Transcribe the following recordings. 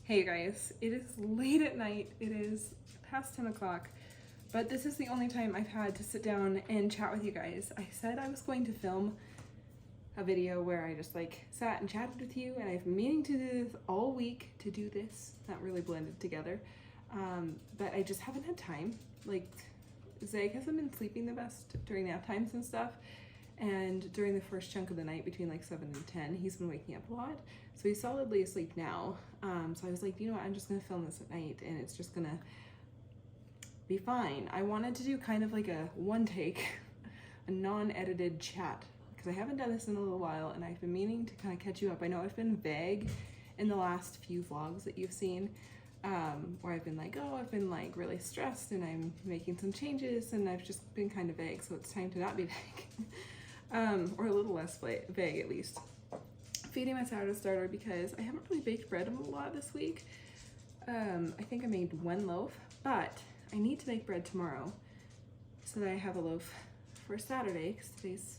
Hey guys, it is late at night. It is past 10 o'clock, but this is the only time I've had to sit down and chat with you guys. I said I was going to film a video where I just sat and chatted with you, and I've been meaning to do this all week to do this. Not really blended together, but I just haven't had time. Zach hasn't been sleeping the best during nap times and stuff. And during the first chunk of the night between 7 and 10, he's been waking up a lot. So he's solidly asleep now. So I was like, you know what, I'm just gonna film this at night and it's just gonna be fine. I wanted to do kind of like a one take, a non-edited chat, because I haven't done this in a little while and I've been meaning to kind of catch you up. I know I've been vague in the last few vlogs that you've seen, where I've been like, oh, I've been really stressed and I'm making some changes, and I've just been kind of vague, so it's time to not be vague. Or a little less vague at least. Feeding my sourdough starter because I haven't really baked bread a lot this week. I think I made one loaf, but I need to make bread tomorrow so that I have a loaf for Saturday, because today's,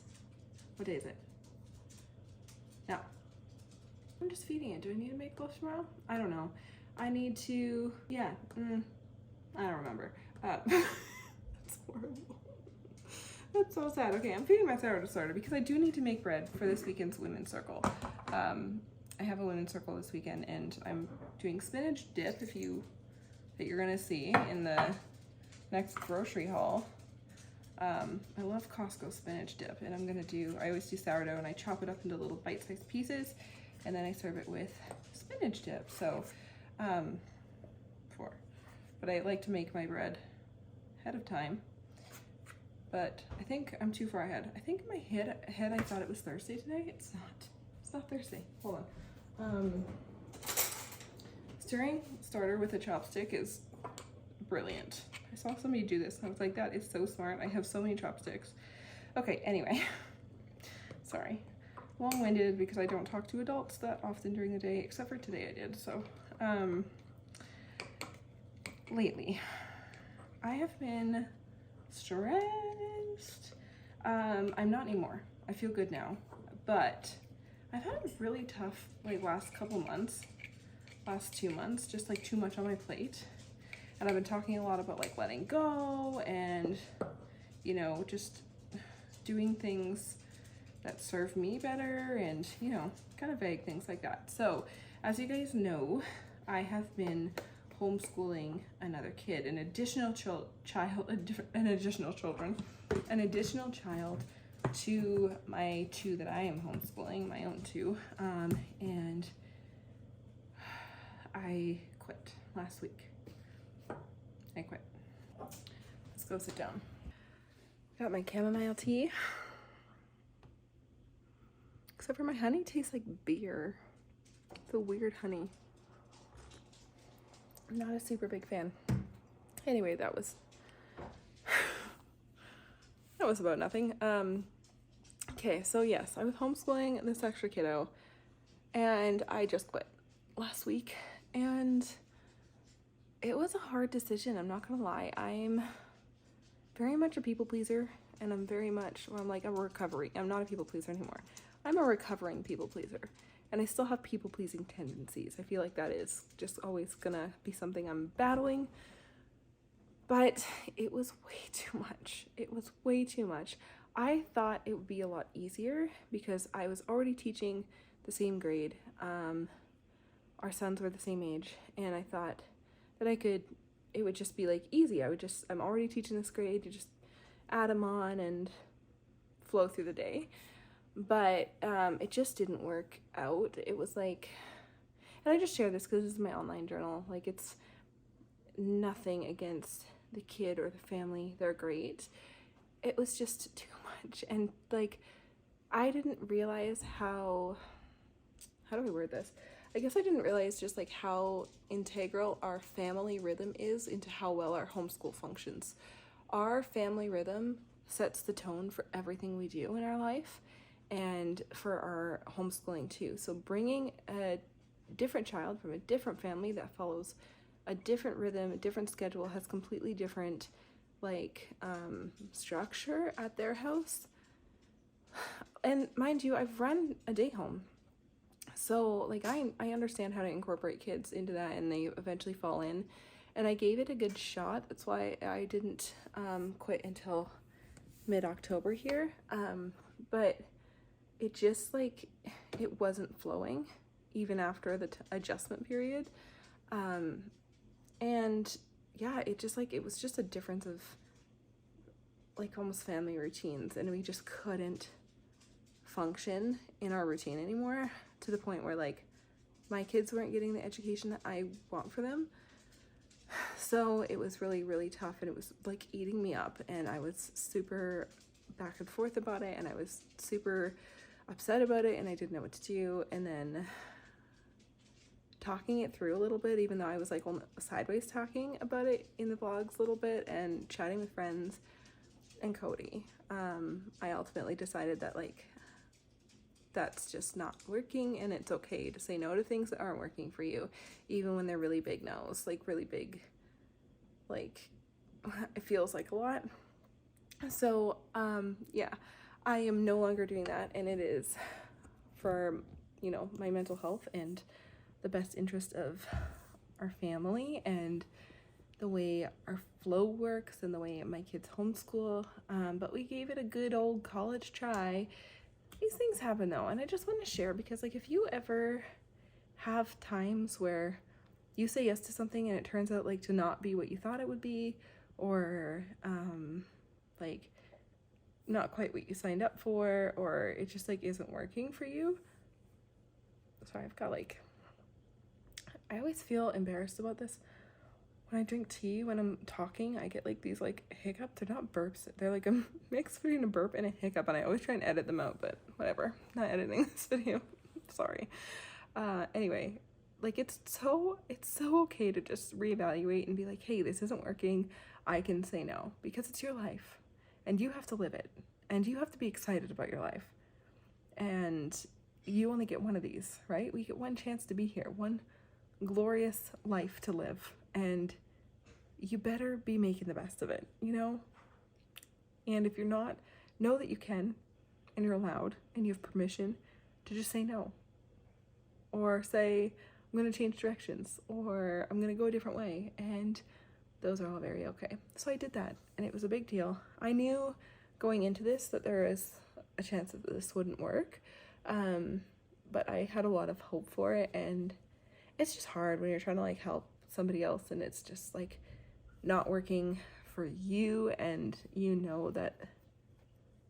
what day is it? No, I'm just feeding it. Do I need to make loaf tomorrow? I don't know. I need to, yeah, I don't remember. That's horrible. That's so sad. Okay, I'm feeding my sourdough starter because I do need to make bread for this weekend's women's circle. I have a women's circle this weekend and I'm doing spinach dip that you're gonna see in the next grocery haul. I love Costco spinach dip, and I always do sourdough and I chop it up into little bite-sized pieces and then I serve it with spinach dip. So, but I like to make my bread ahead of time. But I think I'm too far ahead. I think in my head I thought it was Thursday today. It's not. It's not Thursday. Hold on. Stirring starter with a chopstick is brilliant. I saw somebody do this and I was like, that is so smart. I have so many chopsticks. Okay, anyway. Sorry. Long-winded because I don't talk to adults that often during the day, except for today I did. So, lately, I have been stressed. I'm not anymore. I feel good now, but I've had a really tough last 2 months, just too much on my plate. And I've been talking a lot about letting go and, just doing things that serve me better and, kind of vague things like that. So as you guys know, I have been homeschooling another kid, an additional child to my two that I am homeschooling, my own two, and I quit last week. I quit. Let's go sit down. Got my chamomile tea. Except for my honey tastes like beer. It's a weird honey. I'm not a super big fan. Anyway, that was about nothing. Okay, so yes, I was homeschooling this extra kiddo and I just quit last week, and it was a hard decision. I'm not gonna lie. I'm very much a people pleaser, and I'm very much, I'm a recovery. I'm not a people pleaser anymore. I'm a recovering people pleaser. And I still have people-pleasing tendencies. I feel like that is just always gonna be something I'm battling. But it was way too much. It was way too much. I thought it would be a lot easier because I was already teaching the same grade. Our sons were the same age. And I thought that it would just be easy. I'm already teaching this grade. You just add them on and flow through the day. But it just didn't work out. It was and I just share this because this is my online journal. It's nothing against the kid or the family. They're great. It was just too much. And I didn't realize how do I word this? I guess I didn't realize just how integral our family rhythm is into how well our homeschool functions. Our family rhythm sets the tone for everything we do in our life, and for our homeschooling too. So bringing a different child from a different family that follows a different rhythm, a different schedule, has completely different structure at their house. And mind you, I've run a day home, So like I understand how to incorporate kids into that, and they eventually fall in, and I gave it a good shot. That's why I didn't quit until mid-October here. But it just like it wasn't flowing even after the adjustment period. And yeah, it just like it was just a difference of like almost family routines, and we just couldn't function in our routine anymore, to the point where like my kids weren't getting the education that I want for them. So it was really, really tough, and it was like eating me up, and I was super back and forth about it, and I was super upset about it, and I didn't know what to do. And then talking it through a little bit, even though I was like on sideways talking about it in the vlogs a little bit and chatting with friends and Cody, I ultimately decided that like that's just not working, and it's okay to say no to things that aren't working for you, even when they're really big no's, like really big, like it feels like a lot. So yeah, I am no longer doing that, and it is for, you know, my mental health and the best interest of our family and the way our flow works and the way my kids homeschool. But we gave it a good old college try. These things happen though, and I just want to share, because like if you ever have times where you say yes to something and it turns out like to not be what you thought it would be, or like not quite what you signed up for, or it just like isn't working for you. Sorry, I've got like, I always feel embarrassed about this. When I drink tea, when I'm talking, I get like these like hiccups. They're not burps. They're like a mix between a burp and a hiccup, and I always try and edit them out, but whatever. Not editing this video. Sorry. Anyway, like it's so okay to just reevaluate and be like, hey, this isn't working. I can say no, because it's your life and you have to live it, and you have to be excited about your life. And you only get one of these, right? We get one chance to be here, one glorious life to live, and you better be making the best of it, you know? And if you're not, know that you can, and you're allowed, and you have permission to just say no, or say I'm going to change directions, or I'm going to go a different way, and those are all very okay. So I did that, and it was a big deal. I knew going into this that there is a chance that this wouldn't work, but I had a lot of hope for it. And it's just hard when you're trying to like help somebody else and it's just like not working for you, and you know that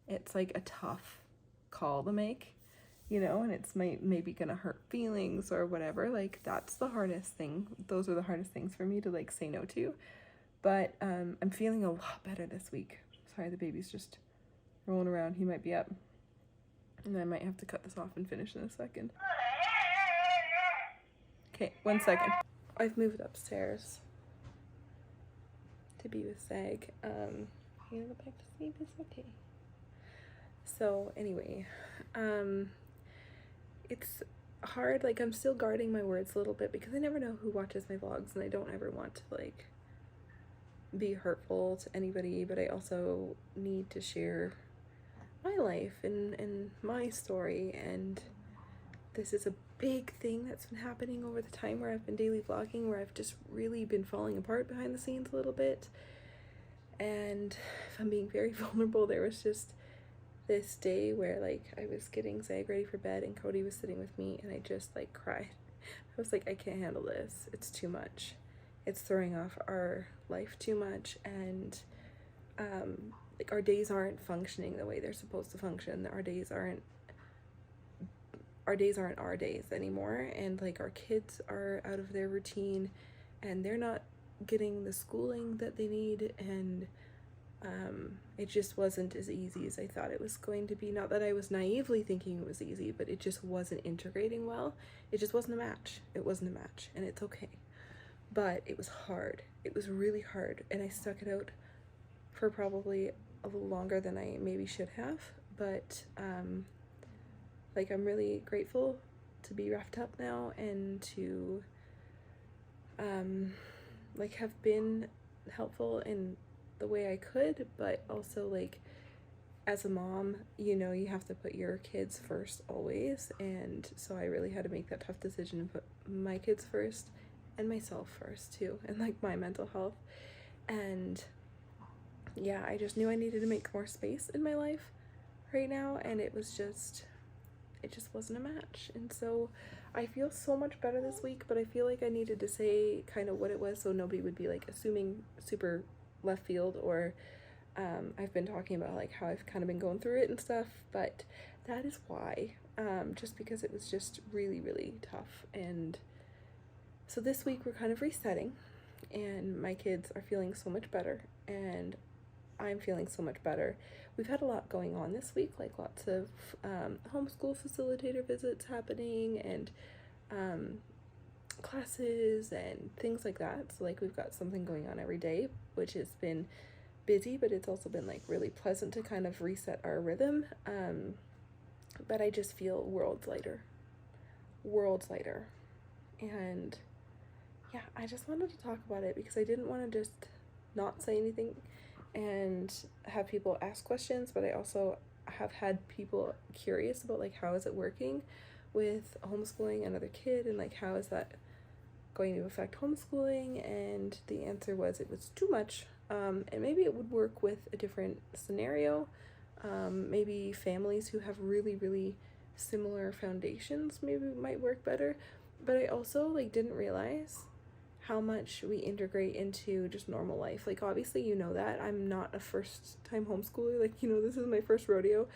it's like a tough call to make, you know, and it's maybe gonna hurt feelings or whatever. Like that's the hardest thing. Those are the hardest things for me to like say no to. But I'm feeling a lot better this week. Sorry, the baby's just rolling around. He might be up, and I might have to cut this off and finish in a second. Okay, 1 second. I've moved upstairs to be with Sag. You go back to sleep, it's okay. So anyway, it's hard. Like I'm still guarding my words a little bit, because I never know who watches my vlogs, and I don't ever want to like be hurtful to anybody, but I also need to share my life and my story. And this is a big thing that's been happening over the time where I've been daily vlogging, where I've just really been falling apart behind the scenes a little bit. And if I'm being very vulnerable, there was just this day where like I was getting Zag ready for bed and Cody was sitting with me, and I just like cried. I was like, I can't handle this. It's too much. It's throwing off our life too much, and like our days aren't functioning the way they're supposed to function. Our days aren't our days anymore, and like our kids are out of their routine, and they're not getting the schooling that they need, and it just wasn't as easy as I thought it was going to be. Not that I was naively thinking it was easy, but it just wasn't integrating well. It just wasn't a match. It wasn't a match, and it's okay. But it was hard. It was really hard, and I stuck it out for probably a little longer than I maybe should have. But like I'm really grateful to be wrapped up now, and to like have been helpful in the way I could, but also like as a mom, you know, you have to put your kids first always. And so I really had to make that tough decision and put my kids first and myself first too, and like my mental health. And yeah, I just knew I needed to make more space in my life right now, and it just wasn't a match. And so I feel so much better this week, but I feel like I needed to say kind of what it was so nobody would be like assuming super left field, or I've been talking about like how I've kind of been going through it and stuff, but that is why, just because it was just really, really tough. And so this week we're kind of resetting, and my kids are feeling so much better, and I'm feeling so much better. We've had a lot going on this week, like lots of homeschool facilitator visits happening, and classes and things like that. So like we've got something going on every day, which has been busy, but it's also been like really pleasant to kind of reset our rhythm. But I just feel worlds lighter. And yeah, I just wanted to talk about it because I didn't want to just not say anything and have people ask questions, but I also have had people curious about like how is it working with homeschooling another kid, and like how is that going to affect homeschooling. And the answer was it was too much, and maybe it would work with a different scenario, maybe families who have really, really similar foundations maybe might work better. But I also like didn't realize how much we integrate into just normal life. Like obviously you know that I'm not a first time homeschooler, like, you know, this is my first rodeo.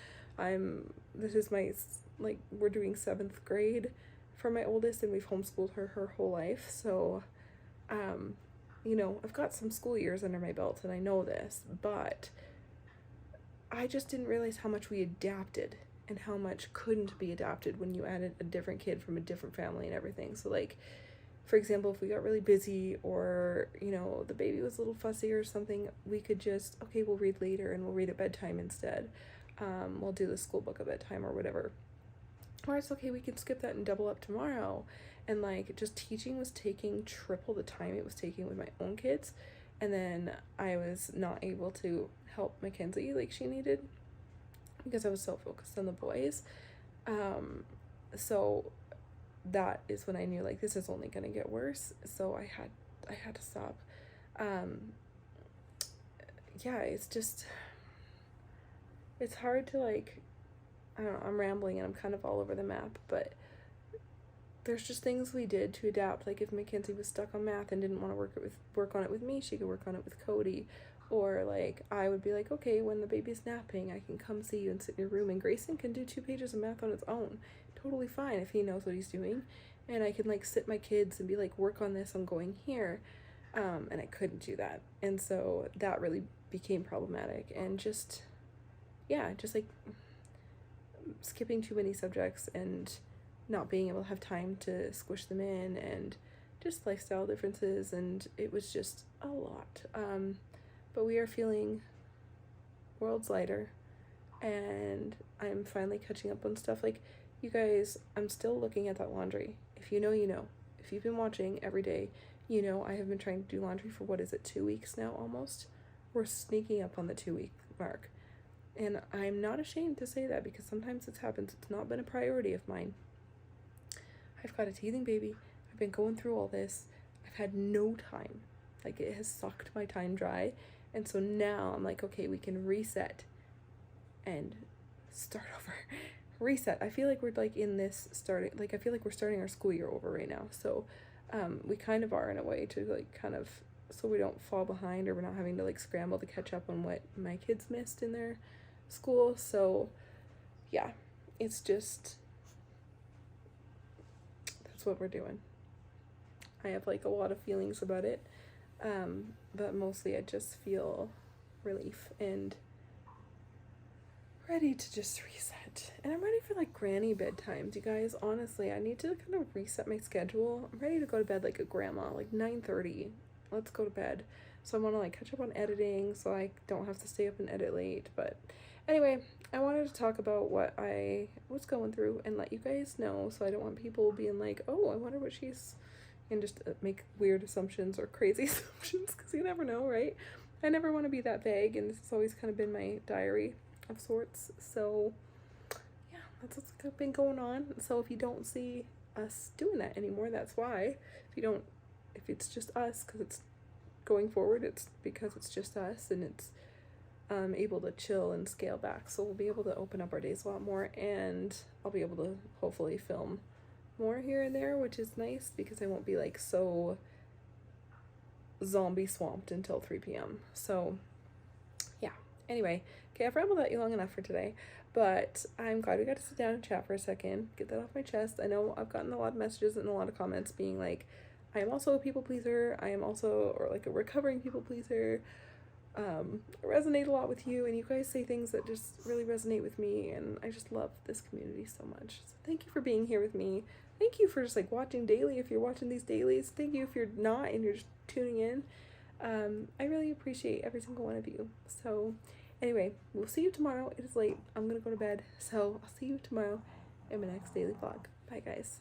This is my, like, we're doing 7th grade for my oldest, and we've homeschooled her whole life. So you know, I've got some school years under my belt and I know this, but I just didn't realize how much we adapted and how much couldn't be adapted when you added a different kid from a different family and everything. So like, for example, if we got really busy, or, you know, the baby was a little fussy or something, we could just, okay, we'll read later and we'll read at bedtime instead. We'll do the school book at bedtime or whatever. Or it's okay, we can skip that and double up tomorrow. And like, just teaching was taking triple the time it was taking with my own kids. And then I was not able to help Mackenzie like she needed because I was so focused on the boys. So that is when I knew like this is only gonna get worse. So I had to stop. Yeah, it's hard to like, I don't know, I'm rambling and I'm kind of all over the map, but there's just things we did to adapt. Like if Mackenzie was stuck on math and didn't want to work on it with me, she could work on it with Cody. Or like I would be like, okay, when the baby's napping, I can come see you and sit in your room, and Grayson can do 2 pages of math on its own. Totally fine if he knows what he's doing. And I can like sit my kids and be like, work on this, I'm going here. And I couldn't do that. And so that really became problematic. And just like skipping too many subjects and not being able to have time to squish them in, and just lifestyle differences, and it was just a lot. But we are feeling worlds lighter, and I'm finally catching up on stuff. Like, you guys, I'm still looking at that laundry. If you know, you know. If you've been watching every day, you know I have been trying to do laundry for, what is it, 2 weeks now almost? We're sneaking up on the 2-week mark. And I'm not ashamed to say that because sometimes it happens. It's not been a priority of mine. I've got a teething baby. I've been going through all this. I've had no time. Like, it has sucked my time dry. And so now I'm like, okay, we can reset and start over. Reset. I feel like we're like in this starting, like I feel like we're starting our school year over right now. So we kind of are in a way to like kind of, so we don't fall behind, or we're not having to like scramble to catch up on what my kids missed in their school. So yeah, it's just, that's what we're doing. I have like a lot of feelings about it, but mostly I just feel relief and ready to just reset. And I'm ready for like granny bedtimes, you guys. Honestly, I need to kind of reset my schedule. I'm ready to go to bed like a grandma, like 9:30. Let's go to bed. So I want to like catch up on editing so I don't have to stay up and edit late. But anyway, I wanted to talk about what I was going through and let you guys know, so I don't want people being like, oh, I wonder what she's, and just make weird assumptions or crazy assumptions, because you never know, right? I never want to be that vague, and this has always kind of been my diary. of sorts. So yeah, that's what's been going on. So if you don't see us doing that anymore, that's why. If it's just us, because it's going forward, it's because it's just us, and it's able to chill and scale back. So we'll be able to open up our days a lot more, and I'll be able to hopefully film more here and there, which is nice because I won't be like so zombie swamped until 3 p.m. So yeah, anyway, okay, I've rambled at you long enough for today, but I'm glad we got to sit down and chat for a second, get that off my chest. I know I've gotten a lot of messages and a lot of comments being like, I am also a people pleaser, I am also, or like a recovering people pleaser. Resonate a lot with you, and you guys say things that just really resonate with me, and I just love this community so much. So thank you for being here with me. Thank you for just like watching daily if you're watching these dailies. Thank you if you're not and you're just tuning in. I really appreciate every single one of you. So anyway, we'll see you tomorrow. It is late. I'm gonna go to bed. So I'll see you tomorrow in my next daily vlog. Bye guys.